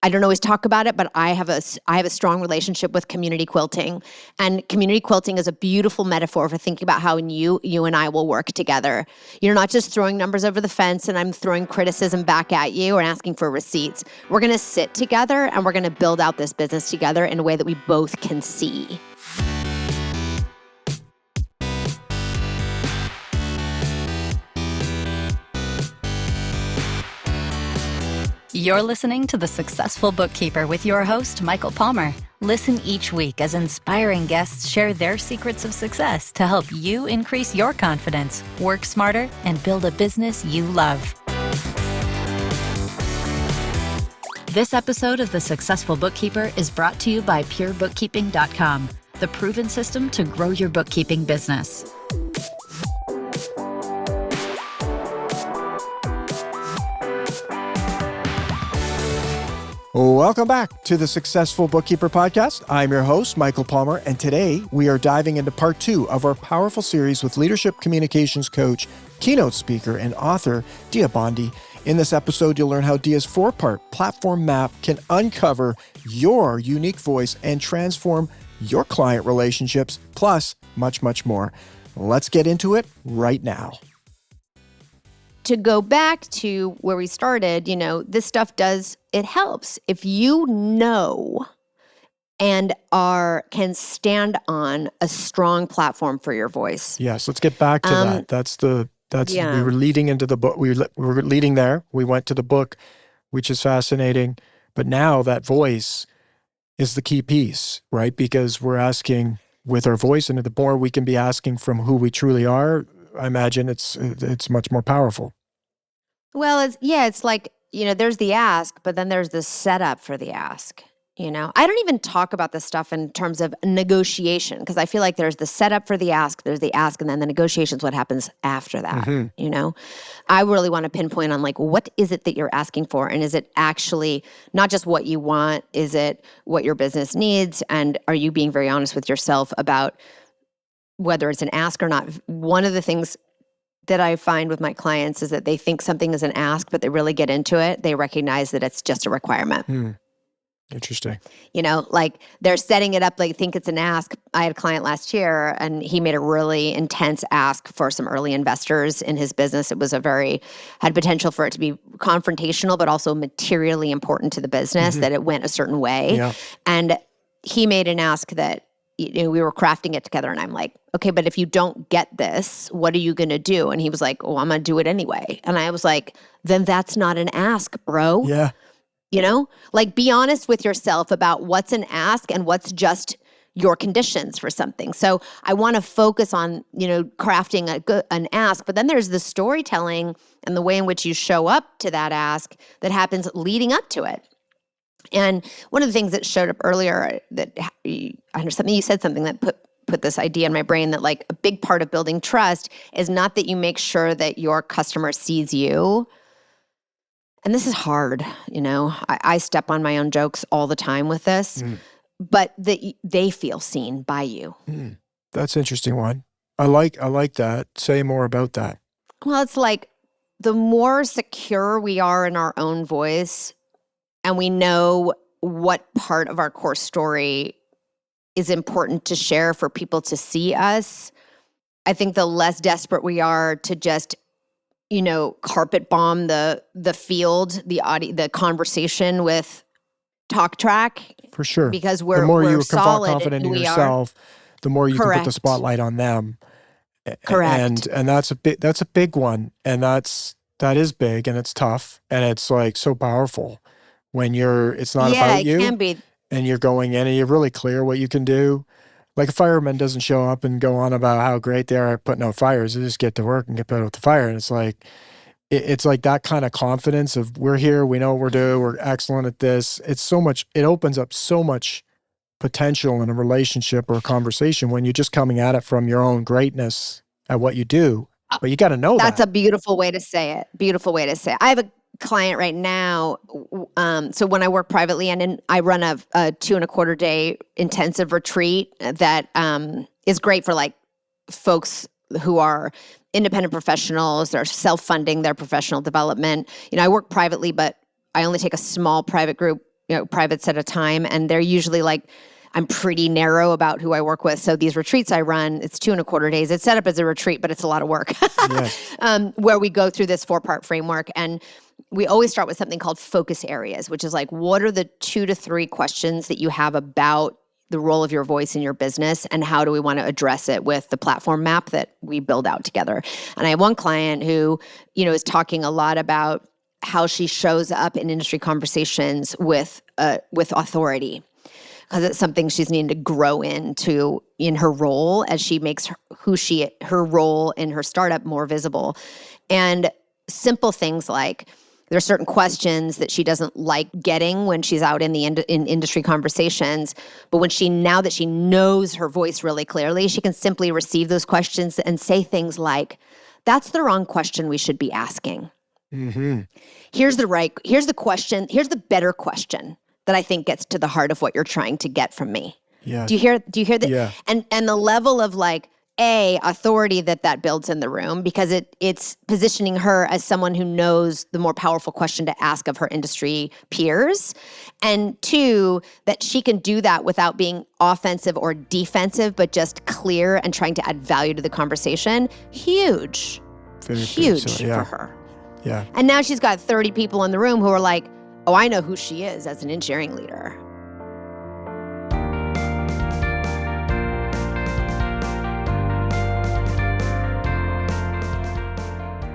I don't always talk about it, but I have a strong relationship with community quilting. And community quilting is a beautiful metaphor for thinking about how you and I will work together. You're not just throwing numbers over the fence and I'm throwing criticism back at you or asking for receipts. We're going to sit together and we're going to build out this business together in a way that we both can see. You're listening to The Successful Bookkeeper with your host, Michael Palmer. Listen each week as inspiring guests share their secrets of success to help you increase your confidence, work smarter, and build a business you love. This episode of The Successful Bookkeeper is brought to you by PureBookkeeping.com, the proven system to grow your bookkeeping business. Welcome back to the Successful Bookkeeper podcast. I'm your host, Michael Palmer, and today we are diving into part 2 of our powerful series with leadership communications coach, keynote speaker, and author, Dia Bondi. In this episode, you'll learn how Dia's 4-part platform map can uncover your unique voice and transform your client relationships, plus much, much more. Let's get into it right now. To go back to where we started, this stuff it helps. If you know and can stand on a strong platform for your voice. Yes, let's get back to that. We were leading into the book. We were leading there. We went to the book, which is fascinating. But now that voice is the key piece, right? Because we're asking with our voice, and the more we can be asking from who we truly are, I imagine it's much more powerful. Well, it's like, there's the ask, but then there's the setup for the ask. I don't even talk about this stuff in terms of negotiation because I feel like there's the setup for the ask, there's the ask, and then the negotiation's what happens after that. Mm-hmm. I really want to pinpoint on what is it that you're asking for, and is it actually not just what you want? Is it what your business needs? And are you being very honest with yourself about whether it's an ask or not? One of the things that I find with my clients is that they think something is an ask, but they really get into it. They recognize that it's just a requirement. Interesting. They're setting it up, think it's an ask. I had a client last year and he made a really intense ask for some early investors in his business. It was had potential for it to be confrontational, but also materially important to the business, that it went a certain way. Yeah. And he made an ask that, we were crafting it together and I'm like, okay, but if you don't get this, what are you going to do? And he was like, oh, I'm going to do it anyway. And I was like, then that's not an ask, bro. Yeah. Be honest with yourself about what's an ask and what's just your conditions for something. So I want to focus on, crafting an ask, but then there's the storytelling and the way in which you show up to that ask that happens leading up to it. And one of the things that showed up earlier you said something that put this idea in my brain that a big part of building trust is not that you make sure that your customer sees you. And this is hard, I step on my own jokes all the time with this, but that they feel seen by you. That's an interesting one. I like that. Say more about that. Well, it's the more secure we are in our own voice, and we know what part of our core story is important to share for people to see us, I think the less desperate we are to just, carpet bomb the field, the conversation with talk track. For sure. Because we're the more we're you're solid confident in yourself, the more you can put the spotlight on them. Correct. And that's a big one. And that is big and it's tough and it's so powerful. When it's not about you, can be. And you're going in and you're really clear what you can do. Like a fireman doesn't show up and go on about how great they are at putting out fires. They just get to work and get put out the fire. And it's like that kind of confidence of we're here, we know what we're doing, we're excellent at this. It opens up so much potential in a relationship or a conversation when you're just coming at it from your own greatness at what you do. But you got to know That's a beautiful way to say it. Beautiful way to say it. I have a client right now. So when I work privately and I run a 2.25 day intensive retreat that is great for folks who are independent professionals. They're self-funding their professional development. I work privately, but I only take a small private group privates at a time. And they're usually like, I'm pretty narrow about who I work with. So these retreats I run, it's 2.25 days. It's set up as a retreat, but it's a lot of work where we go through this 4-part framework. And we always start with something called focus areas, which is like, what are the 2 to 3 questions that you have about the role of your voice in your business, and how do we want to address it with the platform map that we build out together? And I have one client who, is talking a lot about how she shows up in industry conversations with authority, because it's something she's needing to grow into in her role as she makes her role in her startup more visible. And simple things like, there are certain questions that she doesn't like getting when she's out in in industry conversations, but now that she knows her voice really clearly, she can simply receive those questions and say things like, "That's the wrong question we should be asking. Mm-hmm. Here's the better question that I think gets to the heart of what you're trying to get from me." Yeah. Do you hear that? Yeah. And the level of like, authority that builds in the room, because it's positioning her as someone who knows the more powerful question to ask of her industry peers. And 2, that she can do that without being offensive or defensive, but just clear and trying to add value to the conversation. Huge for her. Yeah. And now she's got 30 people in the room who are like, oh, I know who she is as an engineering leader.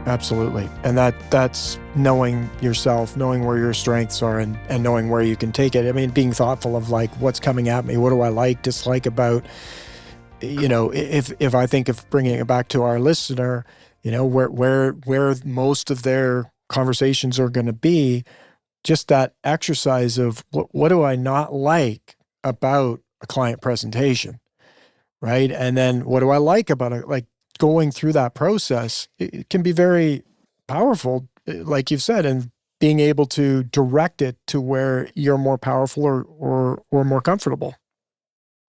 Absolutely. And that's knowing yourself, knowing where your strengths are, and knowing where you can take it. I mean, being thoughtful of like, what's coming at me, what do I like, dislike about, if I think of bringing it back to our listener, where most of their conversations are going to be, just that exercise of what do I not like about a client presentation, right? And then what do I like about it? Like, going through that process, it can be very powerful, like you've said, and being able to direct it to where you're more powerful or more comfortable.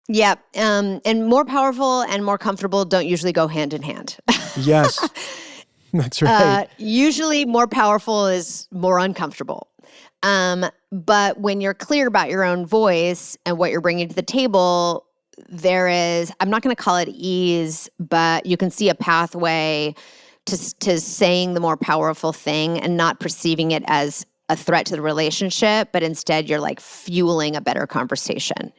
Yeah. And more powerful and more comfortable don't usually go hand in hand. Yes, that's right. Usually more powerful is more uncomfortable. But when you're clear about your own voice and what you're bringing to the table, there is, I'm not going to call it ease, but you can see a pathway to saying the more powerful thing and not perceiving it as a threat to the relationship, but instead you're like fueling a better conversation,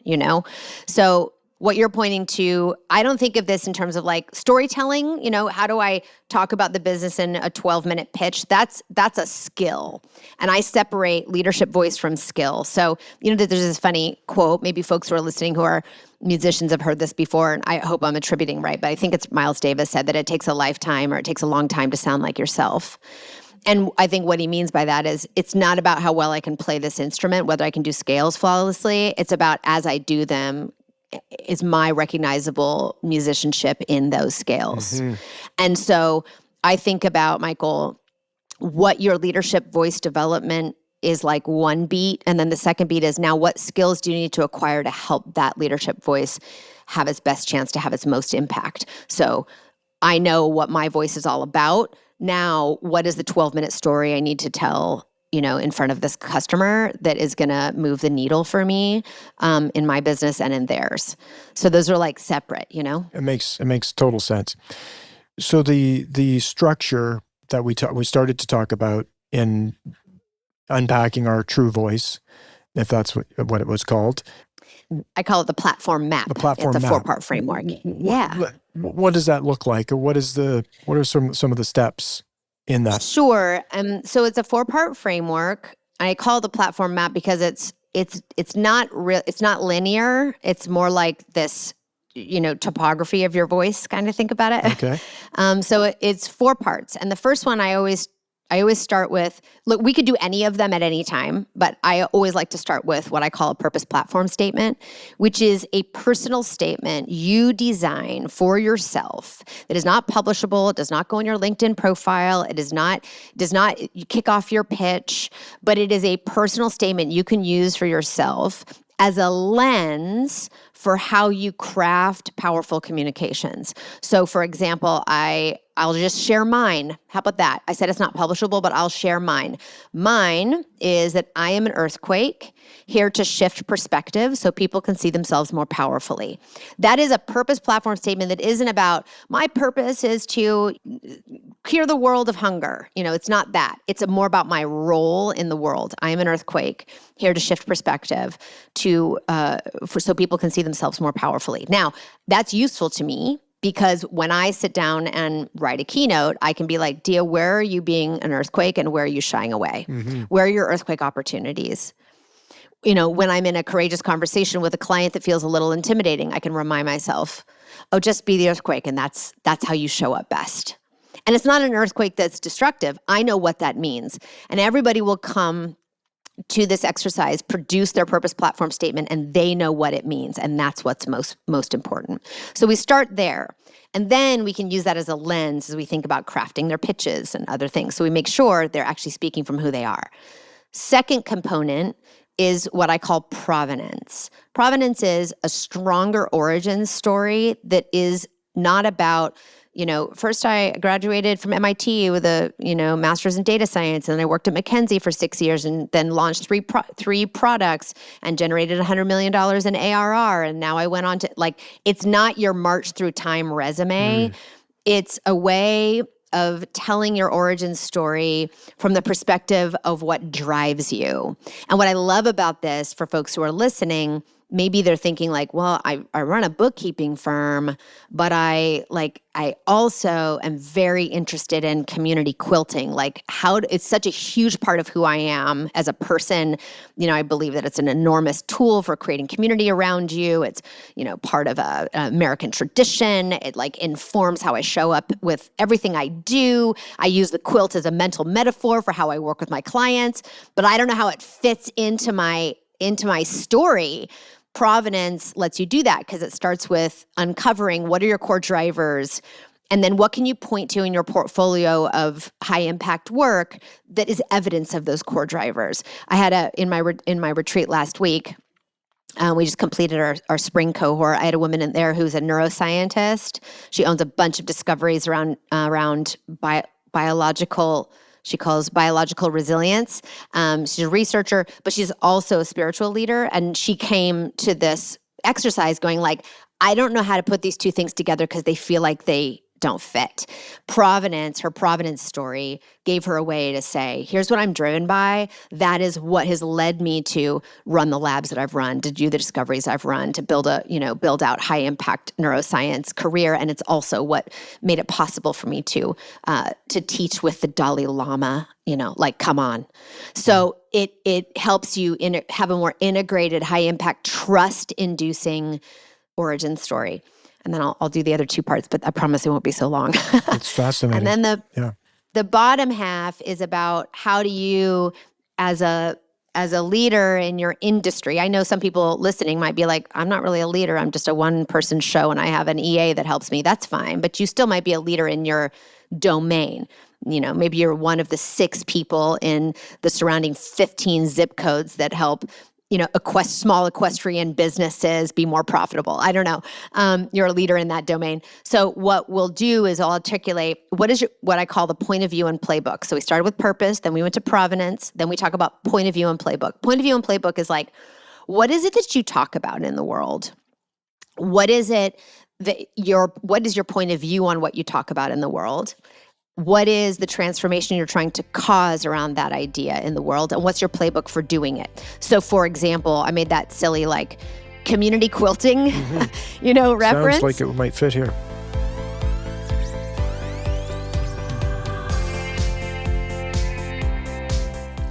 So what you're pointing to, I don't think of this in terms of like storytelling, how do I talk about the business in a 12-minute pitch? That's a skill. And I separate leadership voice from skill. So, there's this funny quote, maybe folks who are listening who are musicians have heard this before, and I hope I'm attributing right, but I think it's Miles Davis said that it takes a lifetime or it takes a long time to sound like yourself. And I think what he means by that is it's not about how well I can play this instrument, whether I can do scales flawlessly. It's about as I do them, is my recognizable musicianship in those scales. Mm-hmm. And so I think about, Michael, what your leadership voice development is like one beat. And then the second beat is now what skills do you need to acquire to help that leadership voice have its best chance to have its most impact? So I know what my voice is all about. Now, what is the 12-minute story I need to tell in front of this customer that is going to move the needle for me in my business and in theirs. So those are like separate, It makes total sense. So the structure that we started to talk about in unpacking our true voice, if that's what it was called. I call it the platform map. It's a 4-part framework. Yeah. What does that look like? Or what are some of the steps in that? Sure. So it's a 4-part framework. I call it the platform map because it's not linear. It's more like this, topography of your voice, kind of think about it. Okay. So it's 4 parts. And the first one I always start with, look, we could do any of them at any time, but I always like to start with what I call a purpose platform statement, which is a personal statement you design for yourself that is not publishable. It does not go on your LinkedIn profile. It does not kick off your pitch, but it is a personal statement you can use for yourself as a lens for how you craft powerful communications. So for example, I'll just share mine. How about that? I said it's not publishable, but I'll share mine. Mine is that I am an earthquake here to shift perspective so people can see themselves more powerfully. That is a purpose platform statement that isn't about my purpose is to cure the world of hunger. It's not that. It's more about my role in the world. I am an earthquake here to shift perspective so people can see themselves more powerfully. Now, that's useful to me because when I sit down and write a keynote, I can be like, Dia, where are you being an earthquake and where are you shying away? Mm-hmm. Where are your earthquake opportunities? When I'm in a courageous conversation with a client that feels a little intimidating, I can remind myself, oh, just be the earthquake, and that's how you show up best. And it's not an earthquake that's destructive. I know what that means. And everybody will come to this exercise, produce their purpose platform statement, and they know what it means. And that's what's most important. So we start there. And then we can use that as a lens as we think about crafting their pitches and other things. So we make sure they're actually speaking from who they are. Second component is what I call provenance. Provenance is a stronger origin story that is not about, first I graduated from MIT with a, master's in data science, and I worked at McKinsey for 6 years and then launched three products and generated $100 million in ARR. And now I went on to, it's not your march through time resume. It's a way of telling your origin story from the perspective of what drives you. And what I love about this for folks who are listening, maybe they're thinking well, I run a bookkeeping firm, but I also am very interested in community quilting. It's such a huge part of who I am as a person. I believe that it's an enormous tool for creating community around you. It's, part of an American tradition. It informs how I show up with everything I do. I use the quilt as a mental metaphor for how I work with my clients, but I don't know how it fits into my story. Provenance lets you do that because it starts with uncovering what are your core drivers, and then what can you point to in your portfolio of high impact work that is evidence of those core drivers. I had in my retreat last week, we just completed our spring cohort. I had a woman in there who's a neuroscientist. She owns a bunch of discoveries around biological. She calls biological resilience. She's a researcher, but she's also a spiritual leader. And she came to this exercise going I don't know how to put these two things together because they feel like they don't fit. Provenance, her provenance story, gave her a way to say, here's what I'm driven by. That is what has led me to run the labs that I've run, to do the discoveries I've run, to build out high impact neuroscience career. And it's also what made it possible for me to teach with the Dalai Lama, come on. So it helps you have a more integrated, high impact, trust inducing origin story. And then I'll do the other two parts, but I promise it won't be so long. It's fascinating. And then the bottom half is about how do you, as a leader in your industry, I know some people listening might be like, I'm not really a leader. I'm just a one-person show and I have an EA that helps me. That's fine. But you still might be a leader in your domain. Maybe you're one of the 6 people in the surrounding 15 zip codes that help small equestrian businesses be more profitable. I don't know. You're a leader in that domain. So what we'll do is I'll articulate what I call the point of view and playbook. So we started with purpose, then we went to provenance, then we talk about point of view and playbook. Point of view and playbook is what is it that you talk about in the world? What is it what is your point of view on what you talk about in the world? What is the transformation you're trying to cause around that idea in the world? And what's your playbook for doing it? So for example, I made that silly community quilting, reference. Sounds like it might fit here.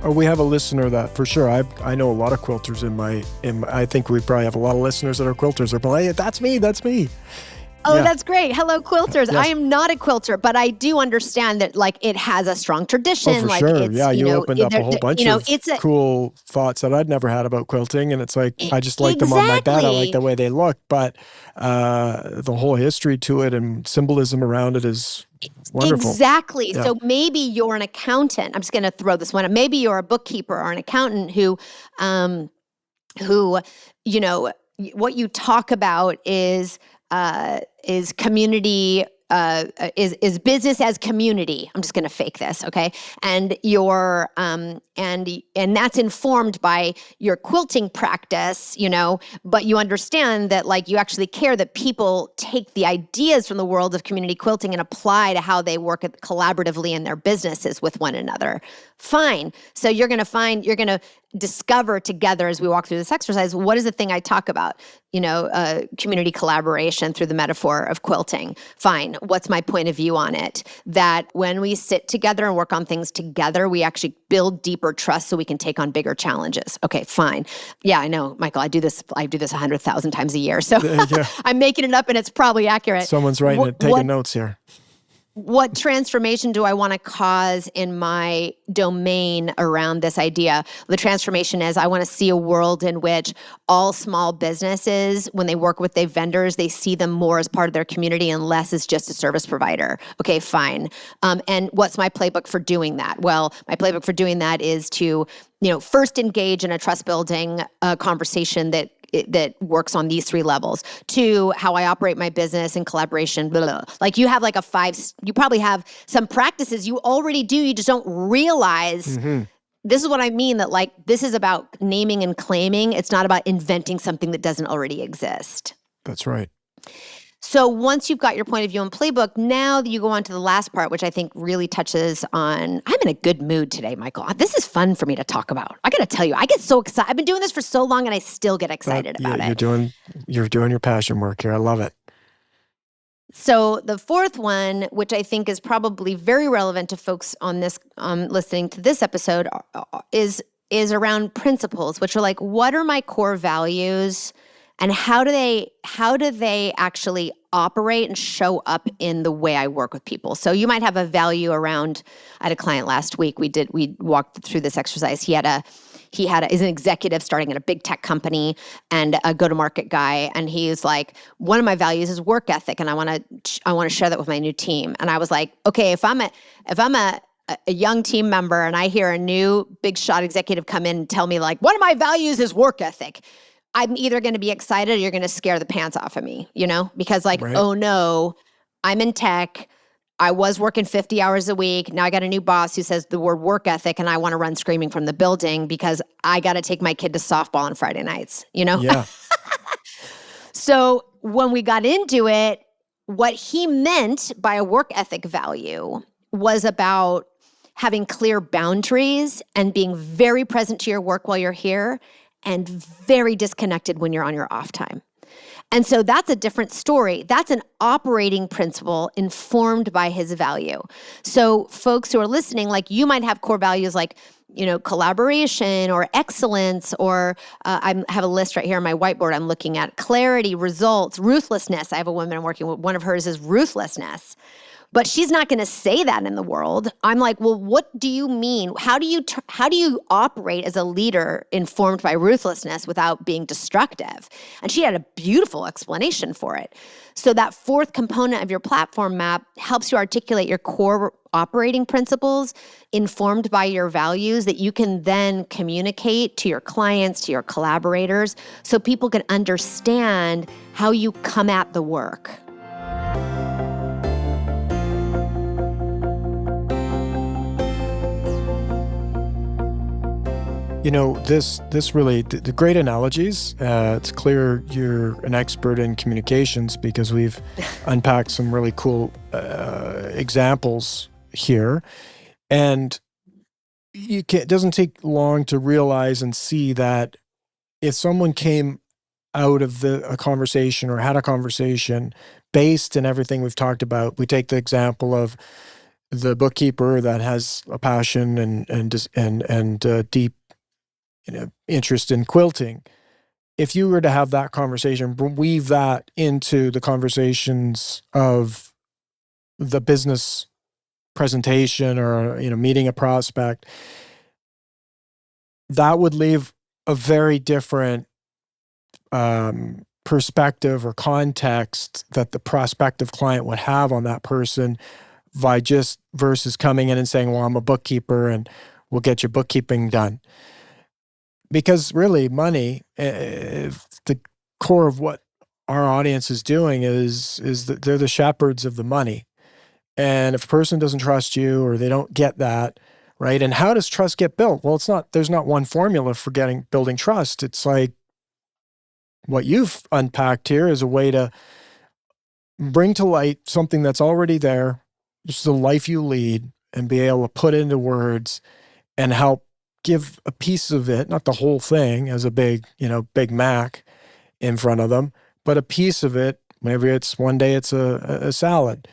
Oh, we have a listener that for sure. I know a lot of quilters I think we probably have a lot of listeners that are quilters. They're like, hey, that's me. Oh, that's great. Hello, quilters. Yes. I am not a quilter, but I do understand that it has a strong tradition. Oh, for sure. Yeah, you opened up a whole bunch of cool thoughts that I'd never had about quilting. And it's I just like them on my bed. I like the way they look. But the whole history to it and symbolism around it is wonderful. Exactly. Yeah. So maybe you're an accountant. I'm just going to throw this one up. Maybe you're a bookkeeper or an accountant who who, what you talk about is community, is business as community. I'm just going to fake this, okay? And your and that's informed by your quilting practice, but you understand that like you actually care that people take the ideas from the world of community quilting and apply to how they work collaboratively in their businesses with one another. Fine. So you're going to discover together as we walk through this exercise, what is the thing I talk about? Community collaboration through the metaphor of quilting. Fine. What's my point of view on it? That when we sit together and work on things together, we actually build deeper trust so we can take on bigger challenges. Okay, fine. Yeah, I know, Michael, I do this 100,000 times a year. So I'm making it up and it's probably accurate. Someone's writing it, taking notes here. What transformation do I want to cause in my domain around this idea? The transformation is I want to see a world in which all small businesses, when they work with their vendors, they see them more as part of their community and less as just a service provider. Okay, fine. And what's my playbook for doing that? Well, my playbook for doing that is to, first engage in a trust building conversation that works on these 3 levels. 2, how I operate my business in collaboration, blah, blah, blah. Like you have like you probably have some practices you already do, you just don't realize. Mm-hmm. This is what I mean, that like, this is about naming and claiming. It's not about inventing something that doesn't already exist. That's right. So once you've got your point of view and playbook, now you go on to the last part, which I think really touches on, I'm in a good mood today, Michael. This is fun for me to talk about. I got to tell you, I get so excited. I've been doing this for so long and I still get excited about it. You're doing your passion work here. I love it. So the fourth one, which I think is probably very relevant to folks on this, listening to this episode, is around principles, which are like, what are my core values? And how do they actually operate and show up in the way I work with people? So you might have a value around. I had a client last week. We walked through this exercise. He's an executive starting at a big tech company and a go-to-market guy. And he's like, one of my values is work ethic, and I want to share that with my new team. And I was like, okay, if I'm a young team member and I hear a new big shot executive come in and tell me like, one of my values is work ethic, I'm either going to be excited or you're going to scare the pants off of me, because like, right. Oh no, I'm in tech. I was working 50 hours a week. Now I got a new boss who says the word work ethic and I want to run screaming from the building because I got to take my kid to softball on Friday nights, Yeah. So when we got into it, what he meant by a work ethic value was about having clear boundaries and being very present to your work while you're here and very disconnected when you're on your off time. And so that's a different story. That's an operating principle informed by his value. So folks who are listening, like you might have core values like, collaboration or excellence, or I have a list right here on my whiteboard I'm looking at: clarity, results, ruthlessness. I have a woman I'm working with. One of hers is ruthlessness. But she's not going to say that in the world. I'm like, well, what do you mean? How do you operate as a leader informed by ruthlessness without being destructive? And she had a beautiful explanation for it. So that fourth component of your platform map helps you articulate your core operating principles informed by your values that you can then communicate to your clients, to your collaborators, so people can understand how you come at the work. This really, the great analogies, it's clear you're an expert in communications because we've unpacked some really cool examples here. And it doesn't take long to realize and see that if someone came out of a conversation or had a conversation based in everything we've talked about, we take the example of the bookkeeper that has a passion and deep interest in quilting. If you were to have that conversation, weave that into the conversations of the business presentation or, meeting a prospect, that would leave a very different perspective or context that the prospective client would have on that person versus coming in and saying, well, I'm a bookkeeper and we'll get your bookkeeping done. Because really, money, the core of what our audience is doing is that they're the shepherds of the money. And if a person doesn't trust you or they don't get that, right? And how does trust get built? Well, there's not one formula for building trust. It's like what you've unpacked here is a way to bring to light something that's already there, just the life you lead, and be able to put into words and help give a piece of it, not the whole thing as a Big Mac in front of them, but a piece of it. Maybe it's one day it's a salad,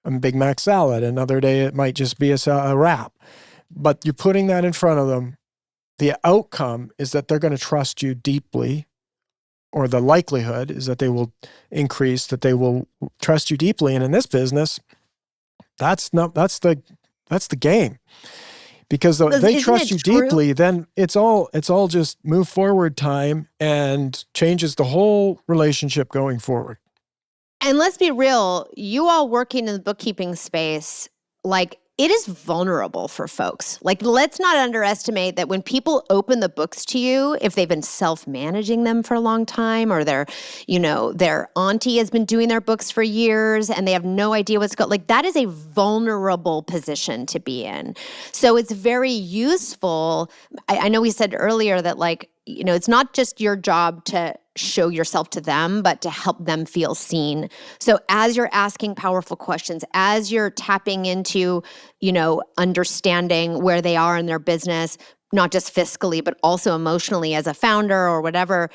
a Big Mac salad. Another day it might just be a wrap. But you're putting that in front of them. The outcome is that they're going to trust you deeply, or the likelihood is that they will increase, that they will trust you deeply. And in this business, that's the game. Because they trust you deeply, then it's all just move forward time and changes the whole relationship going forward. And let's be real, you all working in the bookkeeping space, like, it is vulnerable for folks. Like, let's not underestimate that when people open the books to you, if they've been self-managing them for a long time, or their auntie has been doing their books for years and they have no idea what's going, like, that is a vulnerable position to be in. So it's very useful. I know we said earlier that, like, it's not just your job to show yourself to them, but to help them feel seen. So as you're asking powerful questions, as you're tapping into, understanding where they are in their business, not just fiscally, but also emotionally as a founder or whatever,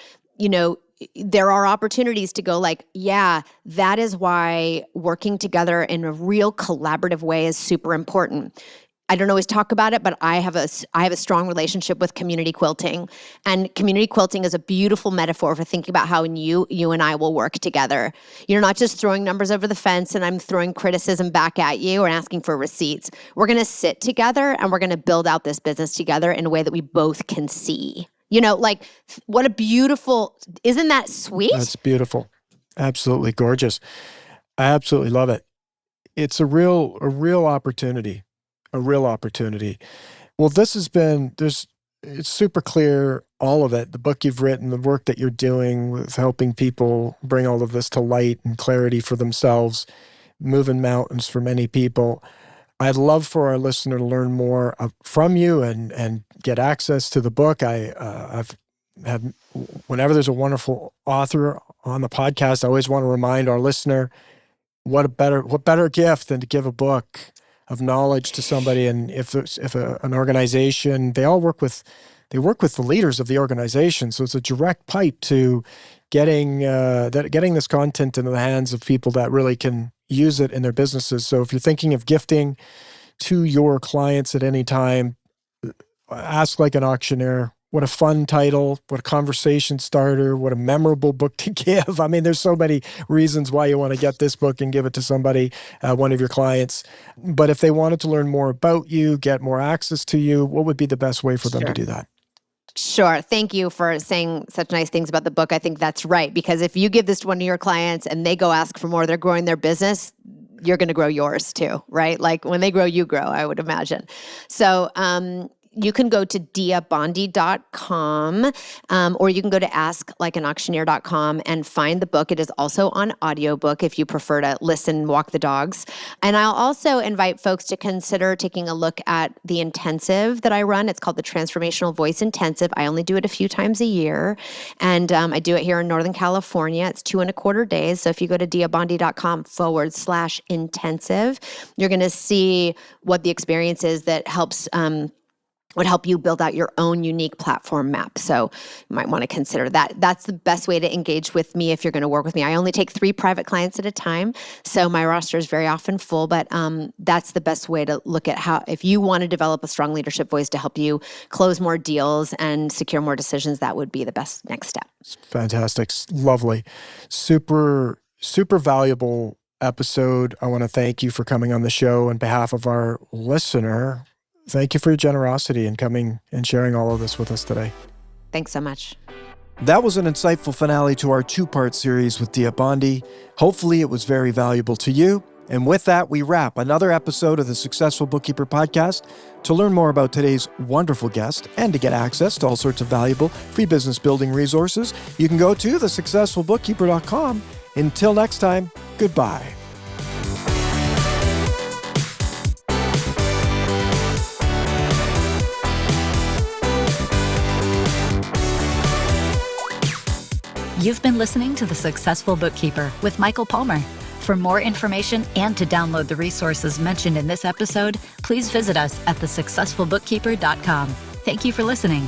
there are opportunities to go like, yeah, that is why working together in a real collaborative way is super important. I don't always talk about it, but I have a strong relationship with community quilting. And community quilting is a beautiful metaphor for thinking about how you and I will work together. You're not just throwing numbers over the fence and I'm throwing criticism back at you or asking for receipts. We're going to sit together and we're going to build out this business together in a way that we both can see. What a beautiful, isn't that sweet? That's beautiful. Absolutely gorgeous. I absolutely love it. It's a real opportunity. A real opportunity. Well, it's super clear, all of it, the book you've written, the work that you're doing with helping people bring all of this to light and clarity for themselves, moving mountains for many people. I'd love for our listener to learn more from you and get access to the book. I've had, whenever there's a wonderful author on the podcast, I always want to remind our listener, what better gift than to give a book of knowledge to somebody. And if an organization, they work with the leaders of the organization. So it's a direct pipe to getting this content into the hands of people that really can use it in their businesses. So if you're thinking of gifting to your clients at any time, ask Like an Auctioneer. What a fun title, what a conversation starter, what a memorable book to give. I mean, there's so many reasons why you want to get this book and give it to somebody, one of your clients. But if they wanted to learn more about you, get more access to you, what would be the best way for them to do that? Sure. Thank you for saying such nice things about the book. I think that's right. Because if you give this to one of your clients and they go ask for more, they're growing their business, you're going to grow yours too, right? Like when they grow, you grow, I would imagine. So, you can go to diabondi.com or you can go to asklikeanauctioneer.com and find the book. It is also on audiobook if you prefer to listen, walk the dogs. And I'll also invite folks to consider taking a look at the intensive that I run. It's called the Transformational Voice Intensive. I only do it a few times a year. And I do it here in Northern California. It's 2.25 days. So if you go to diabondi.com/intensive, you're going to see what the experience is that would help you build out your own unique platform map. So you might want to consider that. That's the best way to engage with me if you're going to work with me. I only take 3 private clients at a time, so my roster is very often full, but that's the best way to look at how, if you want to develop a strong leadership voice to help you close more deals and secure more decisions, that would be the best next step. Fantastic. Lovely. Super, super valuable episode. I want to thank you for coming on the show on behalf of our listener. Thank you for your generosity in coming and sharing all of this with us today. Thanks so much. That was an insightful finale to our 2-part series with Dia Bondi. Hopefully it was very valuable to you. And with that, we wrap another episode of the Successful Bookkeeper podcast. To learn more about today's wonderful guest and to get access to all sorts of valuable free business building resources, you can go to thesuccessfulbookkeeper.com. Until next time, goodbye. You've been listening to The Successful Bookkeeper with Michael Palmer. For more information and to download the resources mentioned in this episode, please visit us at thesuccessfulbookkeeper.com. Thank you for listening.